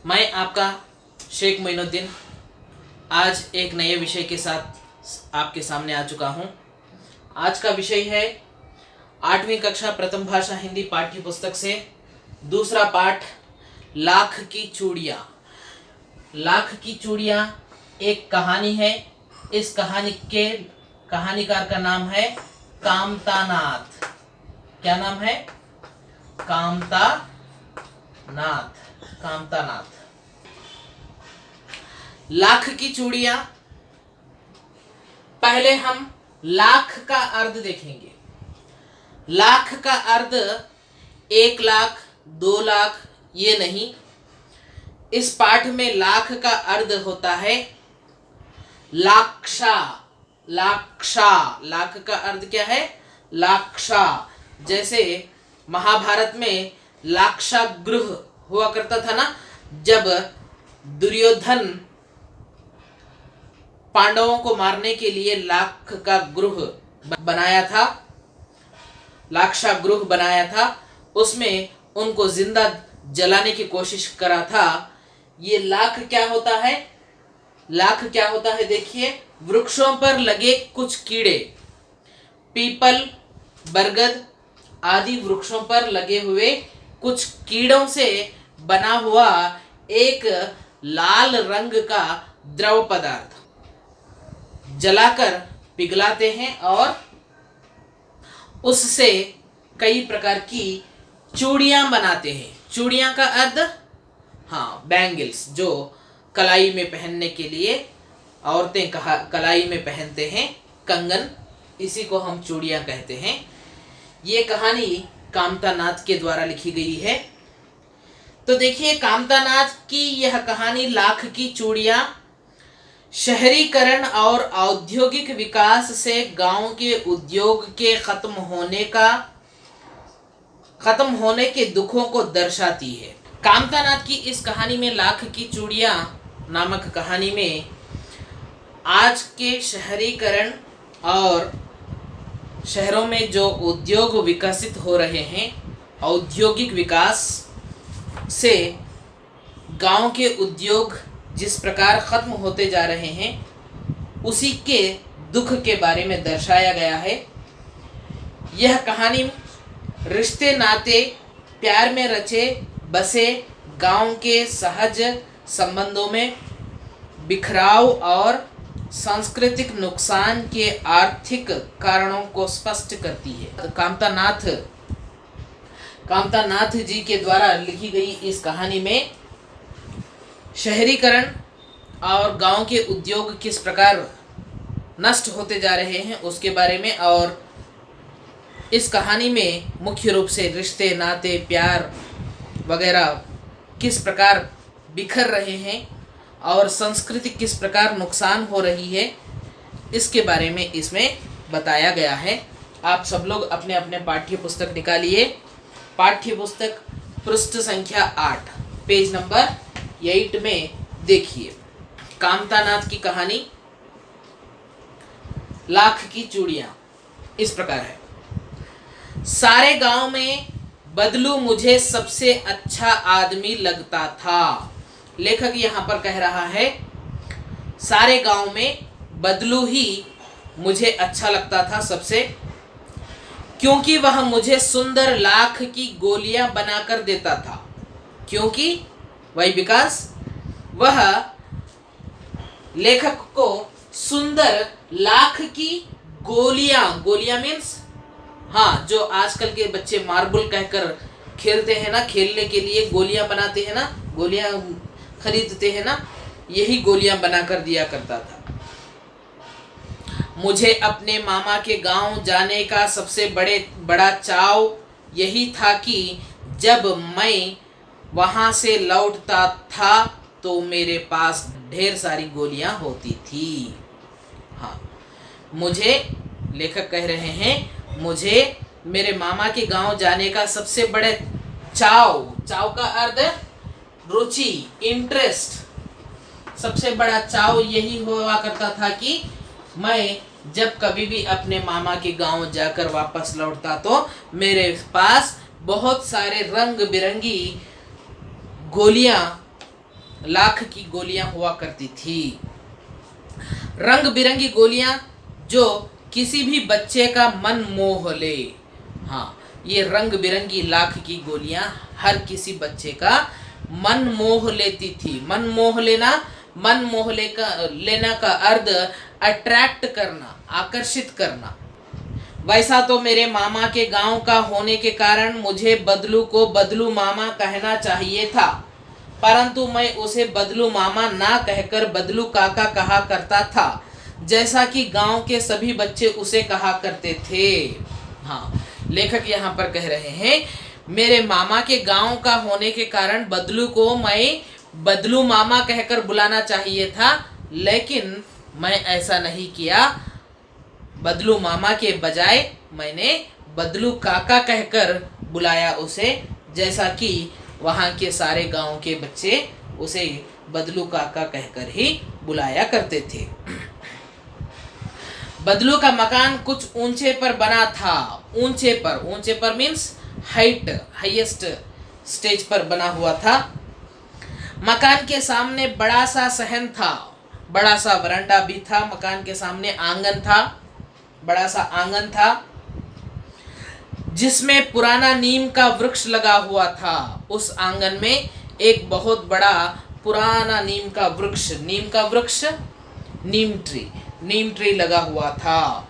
मैं आपका शेख मोइनुद्दीन आज एक नए विषय के साथ आपके सामने आ चुका हूं। आज का विषय है 8वीं कक्षा प्रथम भाषा हिंदी पाठ्य पुस्तक से दूसरा पाठ लाख की चूड़ियाँ। लाख की चूड़ियाँ एक कहानी है। इस कहानी के कहानीकार का नाम है कामतानाथ। क्या नाम है? कामतानाथ। लाख की चूड़ियां। पहले हम लाख का अर्थ देखेंगे। लाख का अर्थ 1 लाख 2 लाख ये नहीं। इस पाठ में लाख का अर्थ होता है लाक्षा। लाख का अर्थ क्या है? लाक्षा। जैसे महाभारत में लाक्षागृह हुआ करता था ना, जब दुर्योधन पांडवों को मारने के लिए लाख का गृह बनाया था, लाक्षागृह बनाया था, उसमें उनको जिंदा जलाने की कोशिश करा था। ये लाख क्या होता है? लाख क्या होता है देखिए, वृक्षों पर लगे कुछ कीड़े, पीपल, बरगद आदि वृक्षों पर लगे हुए कुछ कीड़ों से बना हुआ एक लाल रंग का द्रव पदार्थ जलाकर पिघलाते हैं और उससे कई प्रकार की चूड़ियां बनाते हैं। चूड़ियां का अर्थ बैंगल्स, जो कलाई में पहनने के लिए औरतें कलाई में पहनते हैं, कंगन, इसी को हम चूड़ियां कहते हैं। ये कहानी कामतानाथ के द्वारा लिखी गई है। तो देखिए, कामतानाथ की यह कहानी लाख की चूड़ियां शहरीकरण और औद्योगिक विकास से गांव के उद्योग के खत्म होने के दुखों को दर्शाती है। कामतानाथ की इस कहानी में, लाख की चूड़ियां नामक कहानी में, आज के शहरीकरण और शहरों में जो उद्योग विकसित हो रहे हैं, औद्योगिक विकास से गांव के उद्योग जिस प्रकार खत्म होते जा रहे हैं, उसी के दुख के बारे में दर्शाया गया है। यह कहानी रिश्ते नाते प्यार में रचे बसे गांव के सहज संबंधों में बिखराव और सांस्कृतिक नुकसान के आर्थिक कारणों को स्पष्ट करती है। कामतानाथ जी के द्वारा लिखी गई इस कहानी में शहरीकरण और गांव के उद्योग किस प्रकार नष्ट होते जा रहे हैं उसके बारे में, और इस कहानी में मुख्य रूप से रिश्ते नाते प्यार वगैरह किस प्रकार बिखर रहे हैं और संस्कृति किस प्रकार नुकसान हो रही है, इसके बारे में इसमें बताया गया है। आप सब लोग अपने अपने पाठ्य पुस्तक निकालिए। पाठ्य पुस्तक पृष्ठ संख्या 8 पेज नंबर 8 में देखिए, कामतानाथ की कहानी लाख की चूड़ियां इस प्रकार है। सारे गांव में बदलू मुझे सबसे अच्छा आदमी लगता था। लेखक यहाँ पर कह रहा है, सारे गांव में बदलू ही मुझे अच्छा लगता था सबसे, क्योंकि वह मुझे सुंदर लाख की गोलियां बनाकर देता था। क्योंकि वही विकास, वह लेखक को सुंदर लाख की गोलियां मीन्स जो आजकल के बच्चे मार्बल कहकर खेलते हैं ना, खेलने के लिए गोलियां बनाते हैं ना, गोलियां खरीदते हैं ना, यही गोलियां बनाकर दिया करता था। मुझे अपने मामा के गांव जाने का सबसे बड़ा चाव यही था कि जब मैं वहां से लौटता था तो मेरे पास ढेर सारी गोलियां होती थी। मुझे, लेखक कह रहे हैं, मुझे मेरे मामा के गांव जाने का सबसे बड़े चाव का अर्थ रुचि, इंटरेस्ट, सबसे बड़ा चाव यही हुआ करता था कि मैं जब कभी भी अपने मामा के गांव जाकर वापस लौटता तो मेरे पास बहुत सारे रंग बिरंगी गोलियां लाख की गोलियां हुआ करती थी। रंग बिरंगी गोलियां जो किसी भी बच्चे का मन मोह ले। हाँ, ये रंग बिरंगी लाख की गोलियां हर किसी बच्चे का मन मोह लेती थी। मन मोह लेना, लेना का अर्थ अट्रैक्ट करना, आकर्षित करना। वैसा तो मेरे मामा के गांव का होने के कारण मुझे बदलू को बदलू मामा कहना चाहिए था, परंतु मैं उसे बदलू मामा ना कहकर बदलू काका कहा करता था, जैसा कि गांव के सभी बच्चे उसे कहा करते थे। हाँ, लेखक यहाँ पर कह रहे हैं मेरे मामा के गांव का होने के कारण बदलू को मैं बदलू मामा कहकर बुलाना चाहिए था, लेकिन मैं ऐसा नहीं किया। बदलू मामा के बजाय मैंने बदलू काका कहकर बुलाया उसे, जैसा कि वहाँ के सारे गांव के बच्चे उसे बदलू काका कहकर ही बुलाया करते थे। बदलू का मकान कुछ ऊंचे पर बना था। ऊंचे पर मीन्स हाइट, हाईएस्ट स्टेज पर बना हुआ था। मकान के सामने बड़ा सा सहन था, बड़ा सा वरांडा भी था। मकान के सामने आंगन था, बड़ा सा आंगन था, जिसमें पुराना नीम का वृक्ष लगा हुआ था। उस आंगन में एक बहुत बड़ा पुराना नीम का वृक्ष नीम ट्री लगा हुआ था।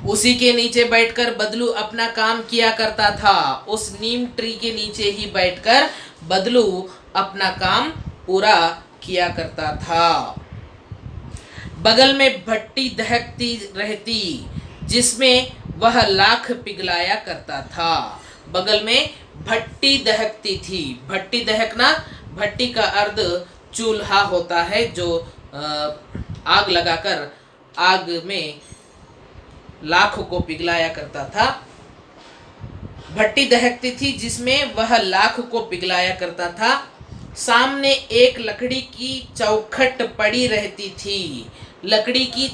उसी के नीचे बैठकर बदलू अपना काम किया करता था। उस नीम ट्री के नीचे ही बैठकर बदलू अपना काम पूरा किया करता था। बगल में भट्टी दहकती रहती, जिसमें वह लाख पिघलाया करता था। बगल में भट्टी दहकती थी। भट्टी दहकना, भट्टी का अर्थ चूल्हा होता है, जो आग लगाकर आग में लाख को पिघलाया करता था। भट्टी दहकती थी जिसमें वह लाख को पिघलाया करता था। सामने एक लकड़ी की चौखट पड़ी रहती थी। लकड़ी की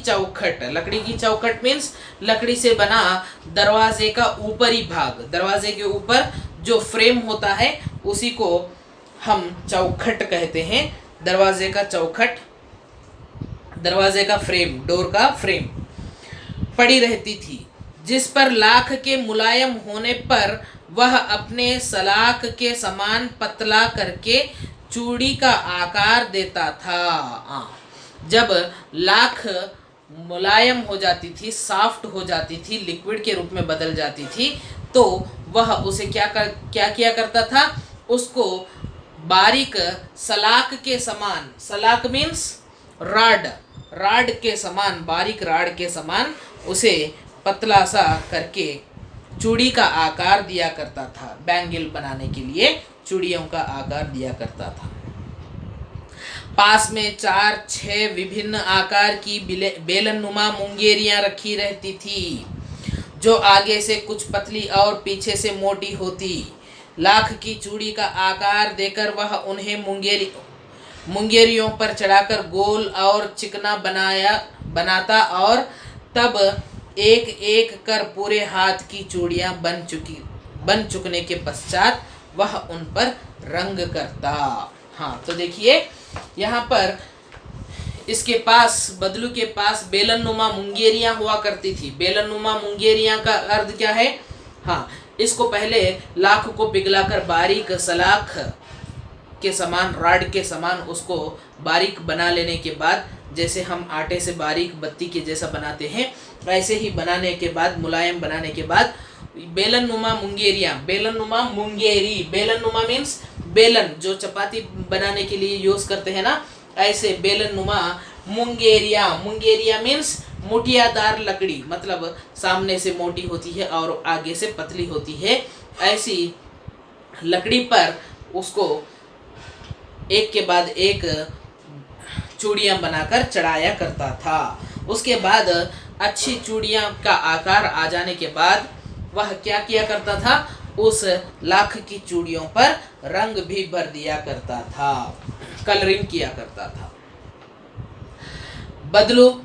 चौखट मीन्स लकड़ी से बना दरवाजे का ऊपरी भाग। दरवाजे के ऊपर जो फ्रेम होता है उसी को हम चौखट कहते हैं। दरवाजे का चौखट, दरवाजे का फ्रेम, डोर का फ्रेम पड़ी रहती थी, जिस पर लाख के मुलायम होने पर वह अपने सलाख के समान पतला करके चूड़ी का आकार देता था। जब लाख मुलायम हो जाती थी, सॉफ्ट हो जाती थी, लिक्विड के रूप में बदल जाती थी, तो वह उसे क्या किया करता था, उसको बारीक सलाख के समान, सलाख मीन्स राड के समान, बारीक राड के समान उसे पतला सा करके चूड़ी का आकार दिया करता था। बैंगल बनाने के लिए चूड़ियों का आकार दिया करता था। पास में 4-6 विभिन्न आकार की बेलनुमा मुंगेरियां रखी रहती थी, जो आगे से कुछ पतली और पीछे से मोटी होती। लाख की चूड़ी का आकार देकर वह उन्हें मुंगेरियों पर चढ़ाकर गोल और चिकना बनाता और तब एक एक कर पूरे हाथ की चूड़ियां बन चुकने के पश्चात वह उन पर रंग करता। हाँ, तो देखिए यहाँ पर इसके पास, बदलू के पास बेलनुमा मुंगेरियां हुआ करती थी। बेलनुमा मुंगेरियां का अर्थ क्या है? हाँ, इसको पहले लाख को पिघलाकर बारीक सलाख के समान, राड के समान उसको बारीक बना लेने के बाद, जैसे हम आटे से बारीक बत्ती के जैसा बनाते हैं, वैसे ही बनाने के बाद, मुलायम बनाने के बाद बेलनुमा मुंगेरी, बेलनुमा मीन्स बेलन, जो चपाती बनाने के लिए यूज करते हैं ना, ऐसे बेलनुमा मुंगेरिया मीन्स मुठियादार लकड़ी, मतलब सामने से मोटी होती है और आगे से पतली होती है। ऐसी लकड़ी पर उसको एक के बाद एक चूड़ियां बनाकर चढ़ाया करता था। उसके बाद अच्छी चूड़ियां का आकार आ जाने के बाद वह क्या किया करता था, उस लाख की चूड़ियों पर रंग भी भर दिया करता था, कलरिंग किया करता था। बदलू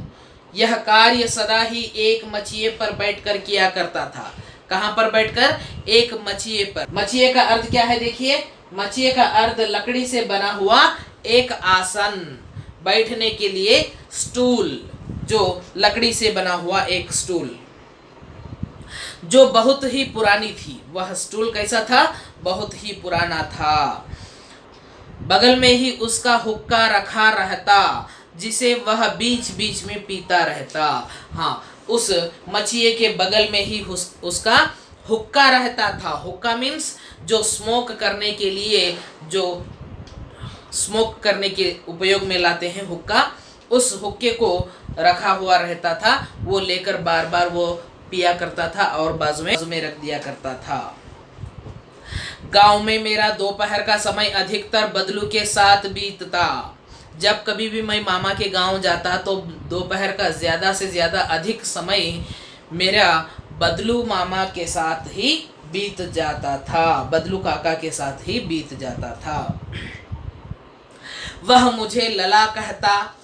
यह कार्य सदा ही एक मचिए पर बैठकर किया करता था। कहाँ पर बैठकर? एक मचिए पर। मचिए का अर्थ क्या है? देखिए, मचिए का अर्थ लकड़ी से बना हुआ एक आसन, बैठने के लिए स्टूल, जो लकड़ी से बना हुआ एक स्टूल जो बहुत ही पुरानी थी। वह स्टूल कैसा था? बहुत ही पुराना था। बगल में ही उसका हुक्का रखा रहता, जिसे वह बीच बीच में पीता रहता। हाँ, उस मचिए के बगल में ही उसका हुक्का रहता था। हुक्का मीन्स जो स्मोक करने के लिए, जो स्मोक करने के उपयोग में लाते हैं हुक्का, उस हुक्के को रखा हुआ रहता था। वो लेकर बार बार वो पिया करता था और बाजू में रख दिया करता था। गांव में मेरा दोपहर का समय अधिकतर बदलू के साथ बीतता। जब कभी भी मैं मामा के गांव जाता तो दोपहर का ज़्यादा से ज़्यादा अधिक समय मेरा बदलू मामा के साथ ही बीत जाता था, बदलू काका के साथ ही बीत जाता था। वह मुझे लला कहता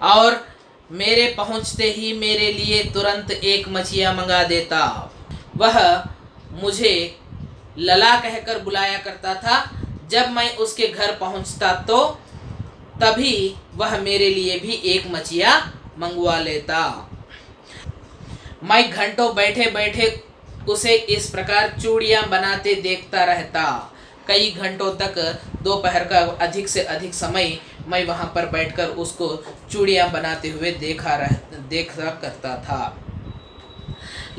और मेरे पहुंचते ही मेरे लिए तुरंत एक मछिया मंगा देता। वह मुझे लला कहकर बुलाया करता था। जब मैं उसके घर पहुंचता तो तभी वह मेरे लिए भी एक मछिया मंगवा लेता। मैं घंटों बैठे बैठे उसे इस प्रकार चूड़ियाँ बनाते देखता रहता। कई घंटों तक दोपहर का अधिक से अधिक समय मैं वहाँ पर बैठकर उसको चूड़ियाँ बनाते हुए देखा करता था।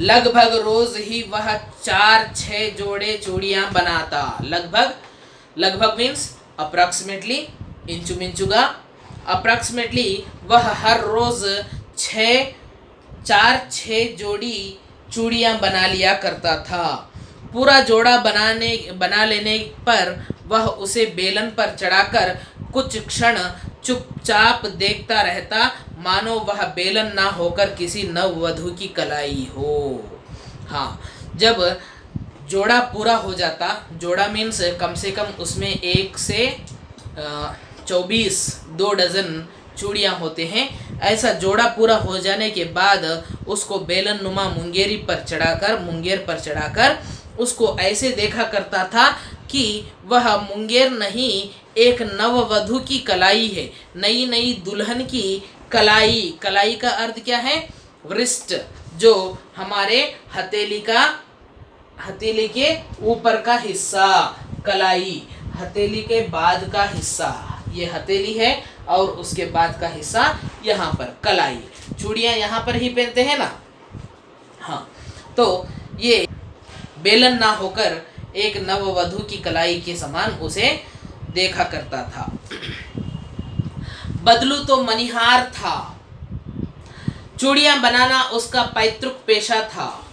लगभग रोज ही वह 4-6 जोड़े चूड़ियाँ बनाता। लगभग मीन्स अप्रॉक्सीमेटली, इंचुमिंचुगा। अप्रॉक्सीमेटली वह हर रोज 4-6 जोड़ी चूड़ियाँ बना लिया करता था। पूरा जोड़ा बना लेने पर वह उसे बेलन पर चढ़ाकर कुछ क्षण चुपचाप देखता रहता, मानो वह बेलन ना होकर किसी नववधू की कलाई हो। हाँ, जब जोड़ा पूरा हो जाता, जोड़ा मीन्स कम से कम उसमें 1 से 24 2 डजन चूड़ियाँ होते हैं। ऐसा जोड़ा पूरा हो जाने के बाद उसको बेलन नुमा मुंगेर पर चढ़ाकर उसको ऐसे देखा करता था कि वह मुंगेर नहीं, एक नववधू की कलाई है, नई दुल्हन की कलाई। कलाई का अर्थ क्या है? वृष्ट, जो हमारे हथेली के ऊपर का हिस्सा, कलाई, हथेली के बाद का हिस्सा, ये हथेली है और उसके बाद का हिस्सा यहाँ पर कलाई। चूड़ियाँ यहाँ पर ही पहनते हैं ना। हाँ, तो ये बेलन ना होकर एक नववधू की कलाई के समान उसे देखा करता था। बदलू तो मनिहार था। चूड़ियाँ बनाना उसका पैतृक पेशा था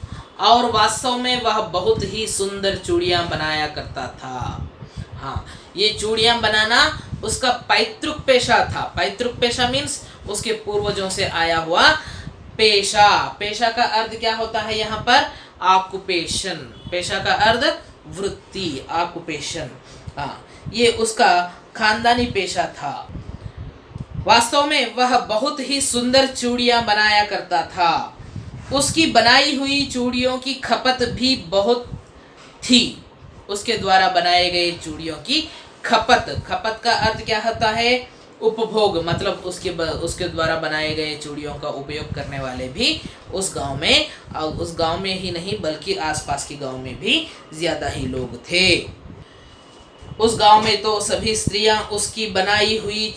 और वास्तव में वह बहुत ही सुंदर चूड़ियाँ बनाया करता था। हाँ, ये चूड़ियाँ बनाना उसका पैतृक पेशा था। पैतृक पेशा मीन्स उसके पूर्वजों से आया हुआ पेशा। पेशा का अर्थ क्या होता है यहाँ पर? ऑक्युपेशन। पेशा का अर्थ वृत्ति, ऑक्युपेशन। हाँ, ये उसका खानदानी पेशा था। वास्तव में वह बहुत ही सुंदर चूड़ियाँ बनाया करता था। उसकी बनाई हुई चूड़ियों की खपत भी बहुत थी। उसके द्वारा बनाए गए चूड़ियों की खपत का अर्थ क्या होता है? उपभोग, मतलब उसके द्वारा बनाए गए चूड़ियों का उपयोग करने वाले भी उस गांव में ही नहीं बल्कि आसपास के गांव में भी ज़्यादा ही लोग थे। उस गांव में तो सभी स्त्रियां उसकी बनाई हुई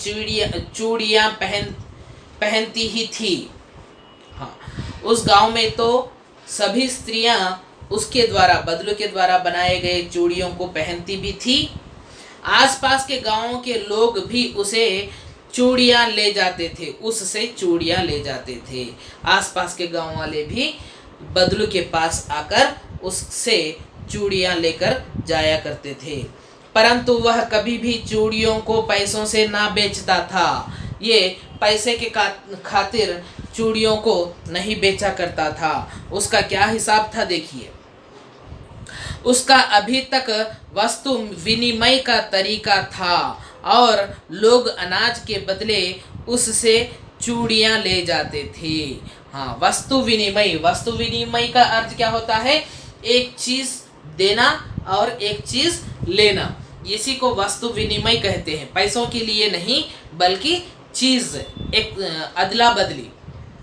चूड़ियाँ पहनती ही थी। हाँ, उस गांव में तो सभी स्त्रियां उसके द्वारा, बदलू के द्वारा बनाए गए चूड़ियों को पहनती भी थी। आसपास के गांवों के लोग भी उसे चूड़ियाँ ले जाते थे, उससे चूड़ियाँ ले जाते थे। आसपास के गांव वाले भी बदलू के पास आकर उससे चूड़ियाँ लेकर जाया करते थे। परंतु वह कभी भी चूड़ियों को पैसों से ना बेचता था। ये पैसे के खातिर चूड़ियों को नहीं बेचा करता था। उसका क्या हिसाब था देखिए। उसका अभी तक वस्तु विनिमय का तरीका था और लोग अनाज के बदले उससे चूड़ियाँ ले जाते थे। हाँ, वस्तु विनिमय का अर्थ क्या होता है? एक चीज़ देना और एक चीज लेना, इसी को वस्तु विनिमय कहते हैं। पैसों के लिए नहीं बल्कि चीज, एक अदला बदली,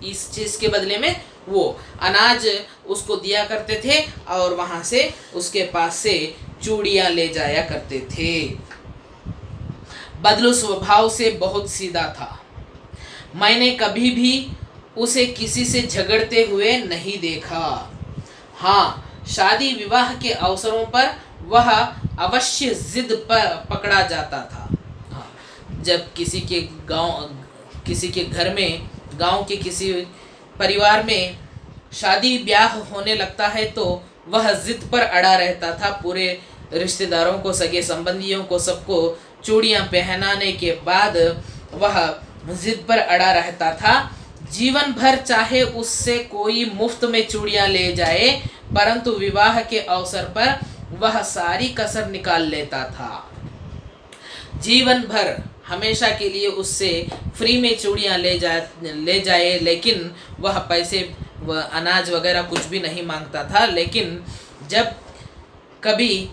इस चीज के बदले में वो अनाज उसको दिया करते थे और वहां से उसके पास से चूड़ियां ले जाया करते थे। बदलू स्वभाव से बहुत सीधा था। मैंने कभी भी उसे किसी से झगड़ते हुए नहीं देखा। हाँ, शादी विवाह के अवसरों पर वह अवश्य जिद पर पकड़ा जाता था। हाँ, जब किसी के घर में, गांव के किसी परिवार में शादी ब्याह होने लगता है तो वह जिद पर अड़ा रहता था। पूरे रिश्तेदारों को, सगे संबंधियों को, सबको चूड़ियां पहनाने के बाद वह जिद पर अड़ा रहता था। जीवन भर चाहे उससे कोई मुफ्त में चूड़ियां ले जाए, परंतु विवाह के अवसर पर वह सारी कसर निकाल लेता था। जीवन भर, हमेशा के लिए उससे फ्री में चूड़ियां ले जाए, लेकिन वह पैसे, वह अनाज वगैरह कुछ भी नहीं मांगता था। लेकिन जब कभी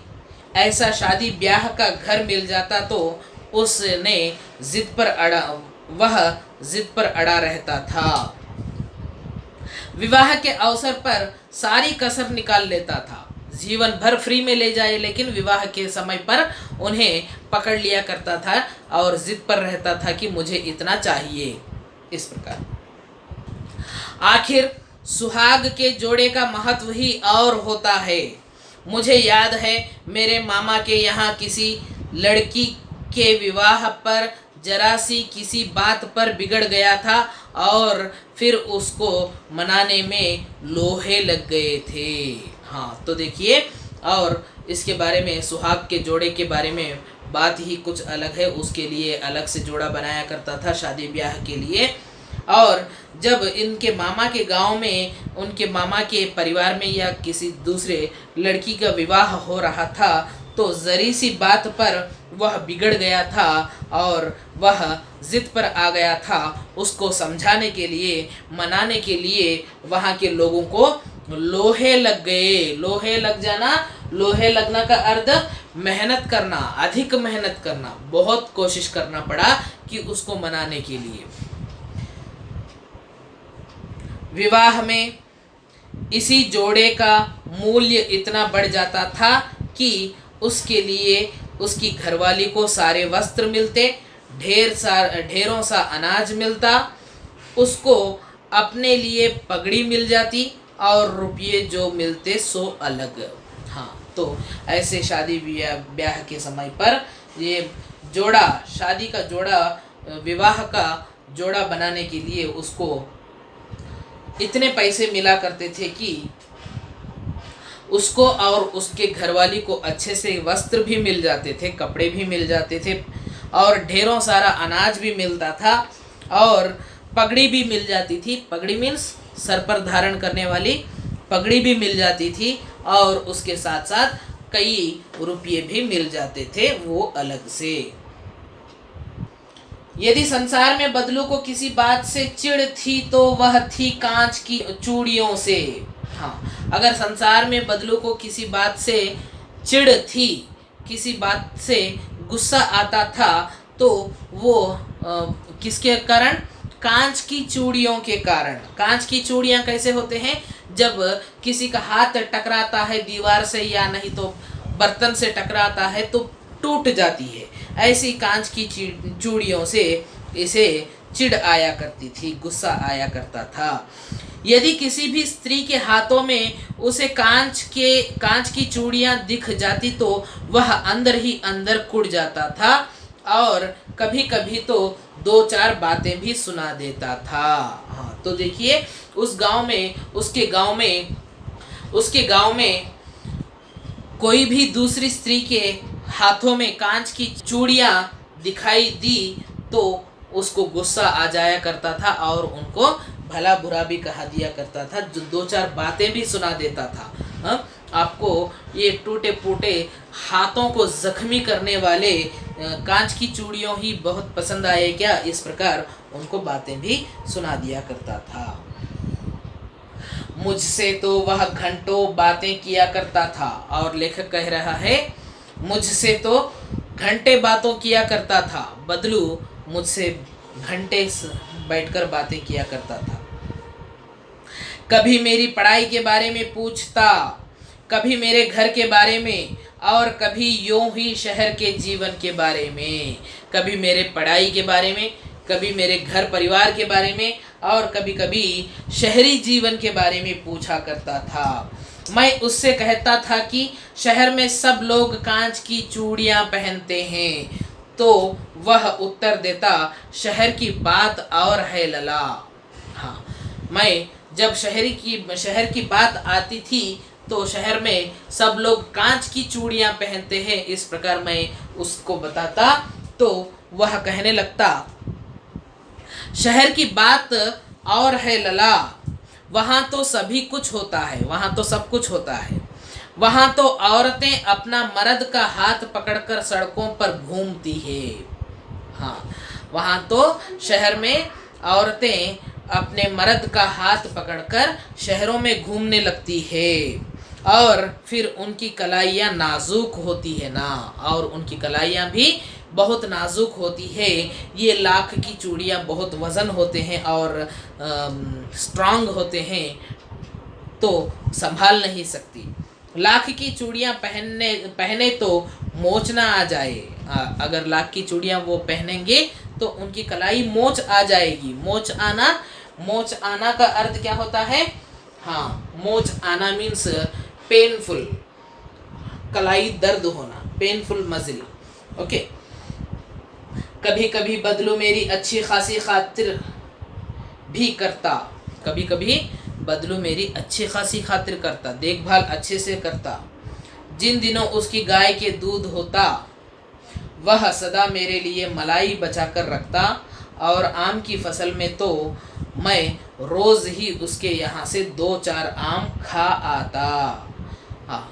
ऐसा शादी ब्याह का घर मिल जाता तो उसने वह जिद पर अड़ा रहता था। विवाह के अवसर पर सारी कसर निकाल लेता था। जीवन भर फ्री में ले जाए, लेकिन विवाह के समय पर उन्हें पकड़ लिया करता था और जिद पर रहता था कि मुझे इतना चाहिए। इस प्रकार आखिर सुहाग के जोड़े का महत्व ही और होता है। मुझे याद है, मेरे मामा के यहाँ किसी लड़की के विवाह पर जरा सी किसी बात पर बिगड़ गया था और फिर उसको मनाने में लोहे लग गए थे। हाँ, तो देखिए, और इसके बारे में, सुहाग के जोड़े के बारे में बात ही कुछ अलग है। उसके लिए अलग से जोड़ा बनाया करता था शादी ब्याह के लिए। और जब इनके मामा के गांव में, उनके मामा के परिवार में या किसी दूसरे लड़की का विवाह हो रहा था तो जरी सी बात पर वह बिगड़ गया था और वह जिद पर आ गया था। उसको समझाने के लिए, मनाने के लिए वहाँ के लोगों को लोहे लग गए। लोहे लग जाना, लोहे लगना का अर्थ मेहनत करना, अधिक मेहनत करना, बहुत कोशिश करना पड़ा कि उसको मनाने के लिए। विवाह में इसी जोड़े का मूल्य इतना बढ़ जाता था कि उसके लिए उसकी घरवाली को सारे वस्त्र मिलते, ढेरों सा अनाज मिलता, उसको अपने लिए पगड़ी मिल जाती और रुपये जो मिलते सो अलग। हाँ, तो ऐसे शादी ब्याह के समय पर ये जोड़ा, शादी का जोड़ा, विवाह का जोड़ा बनाने के लिए उसको इतने पैसे मिला करते थे कि उसको और उसके घरवाली को अच्छे से वस्त्र भी मिल जाते थे, कपड़े भी मिल जाते थे और ढेरों सारा अनाज भी मिलता था और पगड़ी भी मिल जाती थी। पगड़ी मीन्स सर पर धारण करने वाली पगड़ी भी मिल जाती थी और उसके साथ साथ कई रुपये भी मिल जाते थे वो अलग से। यदि संसार में बदलू को किसी बात से चिढ़ थी तो वह थी कांच की चूड़ियों से। हाँ, अगर संसार में बदलू को किसी बात से चिढ़ थी, किसी बात से गुस्सा आता था तो वो किसके कारण? कांच की चूड़ियों के कारण। कांच की चूड़ियाँ कैसे होते हैं? जब किसी का हाथ टकराता है दीवार से या नहीं तो बर्तन से टकराता है तो टूट जाती है। ऐसी कांच की चूड़ियों से इसे चिढ़ आया करती थी, गुस्सा आया करता था। यदि किसी भी स्त्री के हाथों में उसे कांच की चूड़ियाँ दिख जाती तो वह अंदर ही अंदर कुढ़ जाता था और कभी कभी तो 2-4 बातें भी सुना देता था। हाँ, तो देखिए, उसके गांव में कोई भी दूसरी स्त्री के हाथों में कांच की चूड़ियाँ दिखाई दी तो उसको गुस्सा आ जाया करता था और उनको भला बुरा भी कहा दिया करता था, जो 2-4 बातें भी सुना देता था। हाँ? आपको ये टूटे फूटे हाथों को जख्मी करने वाले कांच की चूड़ियों ही बहुत पसंद आए क्या? इस प्रकार उनको बातें भी सुना दिया करता था। मुझसे तो वह घंटों बातें किया करता था। और लेखक कह रहा है, मुझसे तो घंटे बातों किया करता था, बदलू मुझसे घंटे बैठकर बातें किया करता था। कभी मेरी पढ़ाई के बारे में पूछता, कभी मेरे घर के बारे में, और कभी यूं ही शहर के जीवन के बारे में। कभी मेरे पढ़ाई के बारे में, कभी मेरे घर परिवार के बारे में, और कभी कभी शहरी जीवन के बारे में पूछा करता था। मैं उससे कहता था कि शहर में सब लोग कांच की चूड़ियां पहनते हैं, तो वह उत्तर देता, शहर की बात और है लला। हाँ, मैं जब शहर की बात आती थी तो शहर में सब लोग कांच की चूड़ियां पहनते हैं, इस प्रकार मैं उसको बताता तो वह कहने लगता, शहर की बात और है लला, वहाँ तो सभी कुछ होता है, वहाँ तो सब कुछ होता है। वहाँ तो औरतें अपना मर्द का हाथ पकड़कर सड़कों पर घूमती है। हाँ, वहाँ तो शहर में औरतें अपने मर्द का हाथ पकड़कर शहरों में घूमने लगती है, और फिर उनकी कलाइयाँ नाजुक होती है ना, और उनकी कलाइयाँ भी बहुत नाजुक होती है। ये लाख की चूड़ियाँ बहुत वज़न होते हैं और स्ट्रांग होते हैं, तो संभाल नहीं सकती। लाख की चूड़ियाँ पहने तो मोच ना आ जाए। अगर लाख की चूड़ियाँ वो पहनेंगे तो उनकी कलाई मोच आ जाएगी। मोच आना का अर्थ क्या होता है? हाँ, मोच आना मीन्स पेनफुल, कलाई दर्द होना, पेनफुल मजिल। ओके। कभी कभी बदलू मेरी अच्छी खासी खातिर भी करता, कभी कभी बदलू मेरी अच्छी खासी खातिर करता, देखभाल अच्छे से करता। जिन दिनों उसकी गाय के दूध होता, वह सदा मेरे लिए मलाई बचा कर रखता, और आम की फसल में तो मैं रोज़ ही उसके यहाँ से 2-4 आम खा आता। हाँ,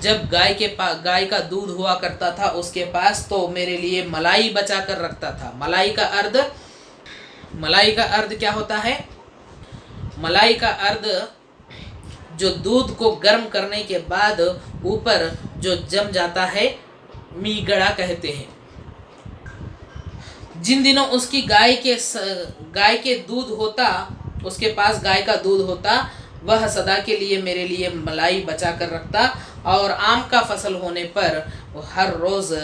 जब गाय का दूध हुआ करता था उसके पास, तो मेरे लिए मलाई बचा कर रखता था। मलाई का अर्थ क्या होता है? मलाई का अर्थ जो दूध को गर्म करने के बाद ऊपर जो जम जाता है, मीगड़ा कहते हैं। जिन दिनों उसकी गाय के दूध होता, उसके पास गाय का दूध होता, वह सदा के लिए मेरे लिए मलाई बचा कर रखता, और आम का फसल होने पर हर रोज़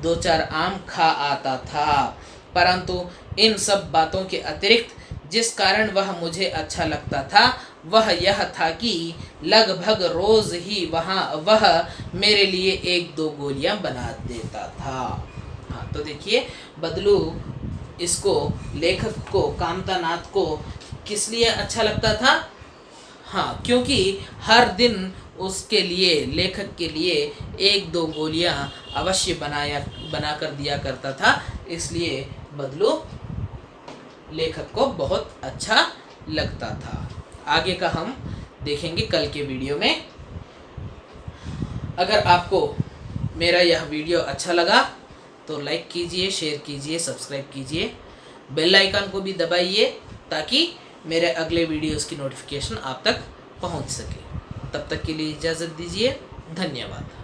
2-4 आम खा आता था। परंतु इन सब बातों के अतिरिक्त जिस कारण वह मुझे अच्छा लगता था, वह यह था कि लगभग रोज़ ही वह मेरे लिए 1-2 गोलियां बना देता था। हाँ, तो देखिए, बदलू इसको, लेखक को, कामतानाथ को किस लिए अच्छा लगता था? हाँ, क्योंकि हर दिन उसके लिए, लेखक के लिए 1-2 गोलियां अवश्य बना कर दिया करता था, इसलिए बदलू लेखक को बहुत अच्छा लगता था। आगे का हम देखेंगे कल के वीडियो में। अगर आपको मेरा यह वीडियो अच्छा लगा तो लाइक कीजिए, शेयर कीजिए, सब्सक्राइब कीजिए, बेल आइकन को भी दबाइए, ताकि मेरे अगले वीडियोस की नोटिफिकेशन आप तक पहुंच सके। तब तक के लिए इजाज़त दीजिए। धन्यवाद।